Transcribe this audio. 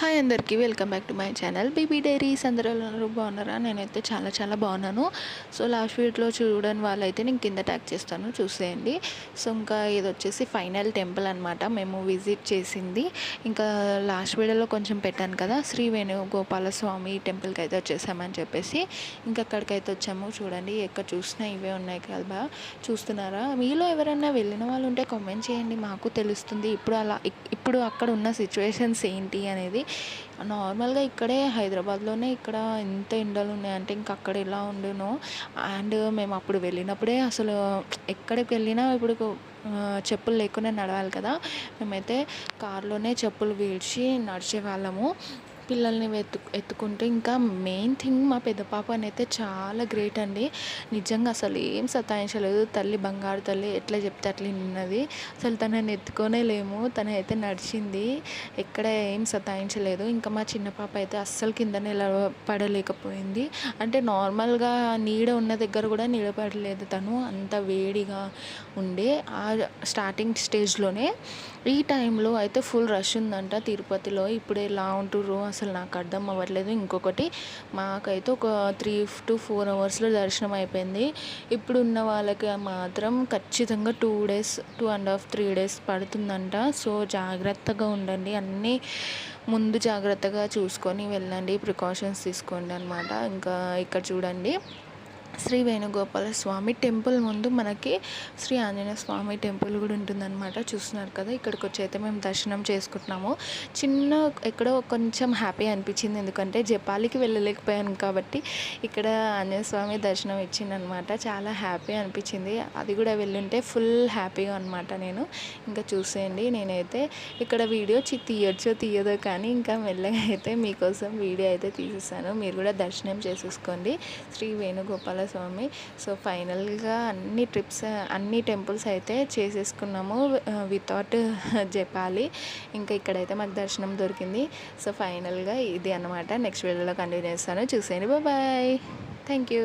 Hi అందరికీ welcome back to my channel BB diaries. అందరూ బాగున్నారా? నేనైతే చాలా చాలా బాగున్నాను. సో లాస్ట్ వీడియోలో చూడని వాళ్ళైతే నేను కింద ట్యాగ్ చేస్తాను, చూసేయండి. సో ఇంకా ఇది వచ్చేసి ఫైనల్ టెంపుల్ అనమాట, మేము విజిట్ చేసింది. ఇంకా లాస్ట్ వీడియోలో కొంచెం పెట్టాను కదా, శ్రీ వేణుగోపాల స్వామి టెంపుల్కి అయితే వచ్చేసామని చెప్పేసి ఇంకా అక్కడికైతే వచ్చాము. చూడండి, ఎక్కడ చూసినా ఇవే ఉన్నాయి కదా, చూస్తున్నారా? మీలో ఎవరైనా వెళ్ళిన వాళ్ళు ఉంటే కామెంట్ చేయండి, మాకు తెలుస్తుంది ఇప్పుడు అక్కడ ఉన్న సిచ్యువేషన్స్ ఏంటి అనేది. నార్మల్గా ఇక్కడే హైదరాబాద్లోనే ఇక్కడ ఎంత ఎండలు ఉన్నాయంటే ఇంకా అక్కడ ఎలా ఉండునో. అండ్ మేము అప్పుడు వెళ్ళినప్పుడే అసలు ఎక్కడికి వెళ్ళినా ఇప్పుడు చెప్పులు లేకుండా నడవాలి కదా, మేమైతే కార్లోనే చెప్పులు విడిచి నడిచే వాళ్ళము పిల్లల్ని ఎత్తుకుంటూ. ఇంకా మెయిన్ థింగ్ మా పెద్ద పాపనైతే చాలా గ్రేట్ అండి, నిజంగా అసలు ఏం సతాయించలేదు. తల్లి బంగారు తల్లి, ఎట్లా చెప్తే అట్లా నిన్నది. అసలు తనని ఎత్తుకొనే లేము, తన అయితే నడిచింది, ఎక్కడ ఏం సతాయించలేదు. ఇంకా మా చిన్న పాప అయితే అస్సలు కింద నిలబడలేకపోయింది. అంటే నార్మల్గా నీడ ఉన్న దగ్గర కూడా నిలబడలేదు తను, అంత వేడిగా ఉండే. ఆ స్టార్టింగ్ స్టేజ్లోనే ఈ టైంలో అయితే ఫుల్ రష్ ఉందంట తిరుపతిలో. ఇప్పుడు ఎలా ఉంటుర్రో అసలు నాకు అర్థం అవ్వట్లేదు. ఇంకొకటి, మాకైతే ఒక 3 to 4 అవర్స్లో దర్శనం అయిపోయింది. ఇప్పుడు ఉన్న వాళ్ళకి మాత్రం ఖచ్చితంగా 2 days, 2.5, 3 days పడుతుందంట. సో జాగ్రత్తగా ఉండండి, అన్నీ ముందు జాగ్రత్తగా చూసుకొని వెళ్ళండి, ప్రికాషన్స్ తీసుకోండి అనమాట. ఇంకా ఇక్కడ చూడండి, శ్రీ వేణుగోపాల స్వామి టెంపుల్ ముందు మనకి శ్రీ ఆంజనేయ స్వామి టెంపుల్ కూడా ఉంటుందన్నమాట. చూస్తున్నారు కదా, ఇక్కడికి వచ్చి అయితే మేము దర్శనం చేసుకుంటున్నాము. ఎక్కడో కొంచెం హ్యాపీ అనిపించింది, ఎందుకంటే జపాలికి వెళ్ళలేకపోయాను కాబట్టి ఇక్కడ ఆంజనేయ స్వామి దర్శనం ఇచ్చిందనమాట. చాలా హ్యాపీ అనిపించింది, అది కూడా వెళ్ళుంటే ఫుల్ హ్యాపీగా అనమాట నేను. ఇంకా చూసేయండి, నేనైతే ఇక్కడ వీడియో తీయదో కానీ ఇంకా మెల్లగా అయితే మీకోసం వీడియో అయితే తీసేసాను. మీరు కూడా దర్శనం చేసేసుకోండి శ్రీ వేణుగోపాల స్వామి. సో ఫైనల్గా అన్ని టెంపుల్స్ అయితే చేసేసుకున్నాము వితౌట్ జపాలి. ఇంకా ఇక్కడైతే మాకు దర్శనం దొరికింది. సో ఫైనల్గా ఇది అనమాట. నెక్స్ట్ వీడియోలో కంటిన్యూ చేస్తాను, చూసేయండి. Bye, thank you.